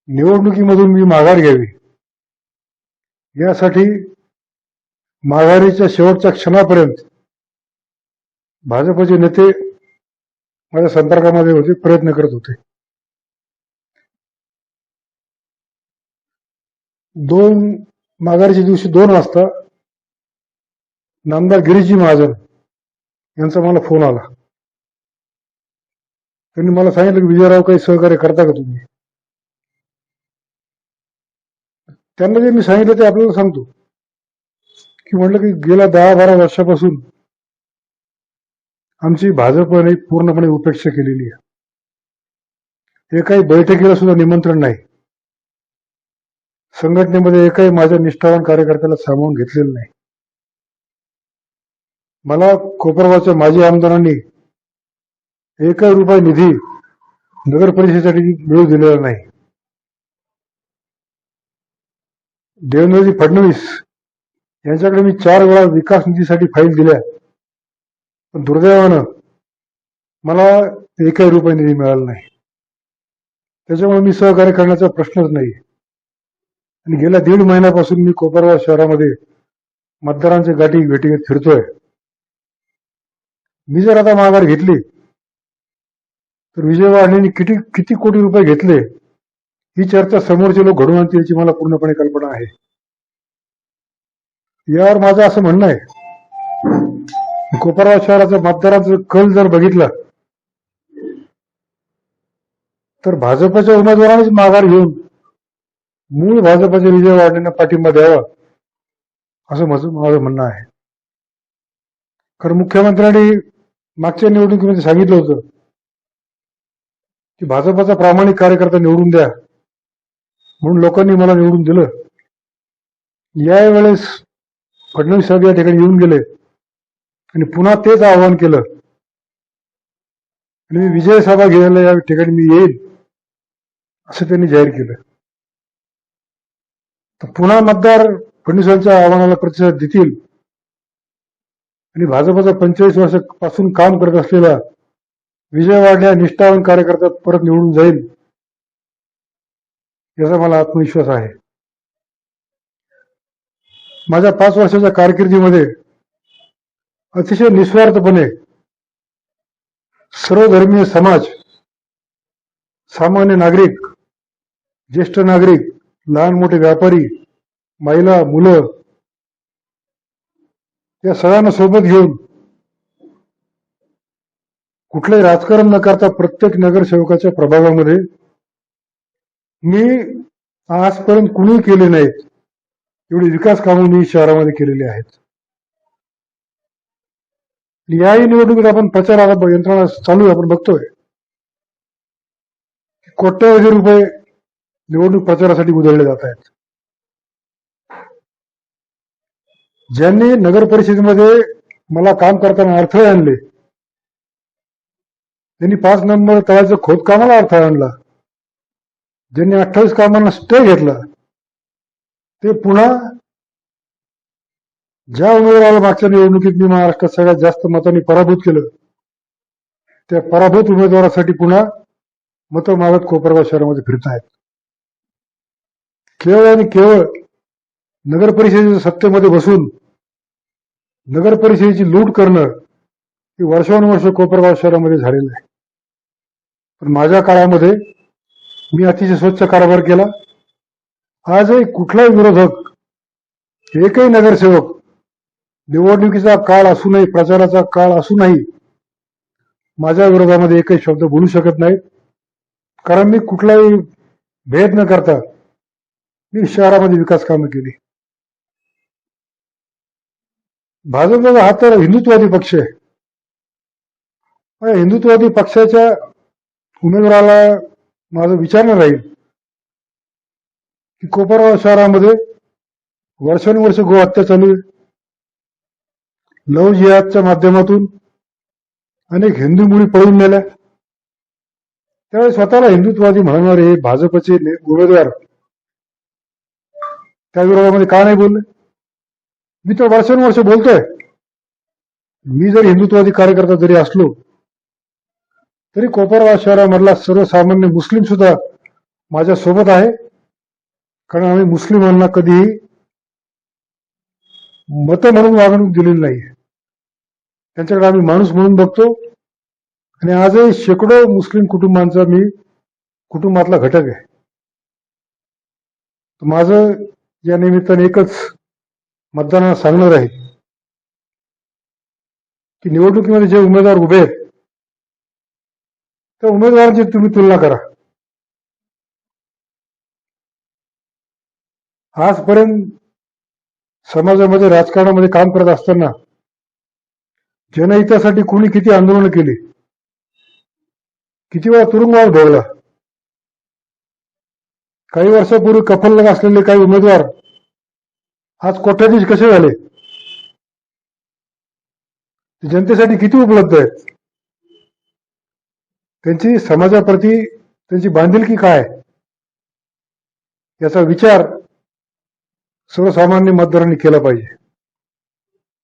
निवडणुकीमधून मी माघार घ्यावी यासाठी माघारीच्या शेवटच्या क्षणापर्यंत भाजपचे नेते माझ्या संपर्कामध्ये होते, प्रयत्न करत होते. 2 माघारीच्या दिवशी 2 वाजता नामदार गिरीशजी महाजन यांचा मला फोन आला. त्यांनी मला सांगितलं की विजयराव काही सहकार्य करता का तुम्ही. त्यांना जे मी सांगितलं ते आपल्याला सांगतो की म्हटलं की गेल्या 10-12 वर्षापासून आमची भाजपने पूर्णपणे उपेक्षा केलेली आहे. एकाही बैठकीला सुद्धा निमंत्रण नाही. संघटनेमध्ये एकाही माझ्या निष्ठावान कार्यकर्त्याला सामावून घेतलेलं नाही. मला कोपरगावच्या माजी आमदारांनी एकही रुपये निधी नगर परिषदेसाठी मिळू दिलेला नाही. देवेंद्रजी फडणवीस यांच्याकडे मी 4 वेळा विकास निधीसाठी फाईल दिल्या, पण दुर्दैवानं मला एकही रुपये निधी मिळाला नाही. त्याच्यामुळे मी सहकार्य करण्याचा प्रश्नच नाही. आणि गेल्या 1.5 महिन्यापासून मी कोपरगाव शहरामध्ये मतदारांच्या गाठी भेटी फिरतोय. मी जर आता माघार घेतली तर विजय वाढणीने किती कोटी रुपये घेतले ही चर्चा समोरचे लोक घडवून आणतील याची मला पूर्णपणे कल्पना आहे. यावर माझं असं म्हणणं आहे, कोपरगाव शहराचा मतदारांचा कल जर बघितला तर भाजपच्या उमेदवारांनीच माघार घेऊन मूळ भाजपच्या विजय वाढणींना पाठिंबा द्यावा असं माझं म्हणणं आहे. कारण मुख्यमंत्र्यांनी मागच्या निवडणुकीमध्ये सांगितलं होतं की भाजपचा प्रामाणिक कार्यकर्ता निवडून द्या, म्हणून लोकांनी मला निवडून दिलं. यावेळेस फडणवीस साहेब या ठिकाणी येऊन गेले आणि पुन्हा तेच आवाहन केलं आणि मी विजय सभा घ्यायला या ठिकाणी मी येईल असं त्यांनी जाहीर केलं. तर पुन्हा मतदार फडणवीसांच्या आव्हानाला प्रतिसाद देतील आणि भाजपचा 45 वर्षापासून काम करत असलेला विजय वाढण्या निष्ठावान कार्यकर्ता परत निवडून जाईल याचा मला आत्मविश्वास आहे. माझ्या 5 वर्षाच्या कारकिर्दीमध्ये अतिशय निस्वार्थपणे सर्वधर्मीय समाज, सामान्य नागरिक, ज्येष्ठ नागरिक, लहान मोठे व्यापारी, महिला, मुलं या सगळ्यांना सोबत घेऊन कुठलंही राजकारण न करता प्रत्येक नगरसेवकाच्या प्रभागामध्ये मी आजपर्यंत कुणीही केले नाहीत एवढी विकास कामं मी शहरामध्ये केलेली आहेत. याही निवडणुकीत आपण प्रचाराला यंत्रणा चालू आपण बघतोय कोट्यवधी रुपये निवडणूक प्रचारासाठी उधळले जात आहेत. ज्यांनी नगर परिषदेमध्ये मला काम करताना अडथळे आणले त्यांनी 5 नंबर तळाच्या खोदकामाला अडथळा आणला. ज्यांनी 28 कामांना स्टे घेतला ते पुन्हा ज्या उमेदवाराला मागच्या निवडणुकीत मी महाराष्ट्रात सगळ्यात जास्त मतांनी पराभूत केलं त्या पराभूत उमेदवारासाठी पुन्हा मतं मागत कोपरगाव शहरामध्ये फिरत आहेत. केवळ आणि केवळ नगर परिषदेच्या सत्तेमध्ये बसून नगर परिषदेची लूट करणं हे वर्षानुवर्ष कोपरगाव शहरामध्ये झालेलं आहे. पण माझ्या काळामध्ये मी अतिशय स्वच्छ कारभार केला. आजही कुठलाही विरोधक, एकही नगरसेवक निवडणुकीचा काळ असूनही, प्रचाराचा काळ असूनही माझ्या विरोधामध्ये एकही शब्द बोलू शकत नाहीत. कारण मी कुठलाही भेद न करता मी शहरामध्ये विकास कामं केली. भाजपचा हा तर हिंदुत्ववादी पक्ष आहे. हिंदुत्ववादी पक्षाच्या उमेदवाराला माझं विचारणं राहील की कोपरगाव शहरामध्ये वर्षानुवर्ष गोहत्या चालू आहे. लव्ह जिहादच्या माध्यमातून अनेक हिंदू मुली पळून नेल्या. त्यावेळी स्वतःला हिंदुत्ववादी म्हणणारे भाजपचे उमेदवार त्या विरोधामध्ये का नाही बोलले? मी तर वर्षानुवर्ष बोलतोय. मी जर हिंदुत्ववादी कार्यकर्ता जरी असलो तरी कोपरगाव शहरामधला सर्वसामान्य मुस्लिम सुद्धा माझ्या सोबत आहे, कारण आम्ही मुस्लिमांना कधीही मत म्हणून वागणूक दिलेली नाही. त्यांच्याकडे आम्ही माणूस म्हणून बघतो. आणि आजही शेकडो मुस्लिम कुटुंबांचा मी कुटुंबातला घटक आहे. माझं या निमित्ताने एकच मतदारांना सांगणार आहे की निवडणुकीमध्ये जे उमेदवार उभे आहेत त्या उमेदवारांची तुम्ही तुलना करा. आजपर्यंत समाजामध्ये राजकारणामध्ये काम करत असताना जनहितासाठी कोणी किती आंदोलन केली, किती वेळा तुरुंगवास भोगला. काही वर्षापूर्वी कफललग असलेले काही उमेदवार आज कोट्याधीश कसे झाले, जनतेसाठी किती उपलब्ध आहेत, त्यांची समाजाप्रती त्यांची बांधिलकी काय, याचा विचार सर्वसामान्य मतदारांनी केला पाहिजे.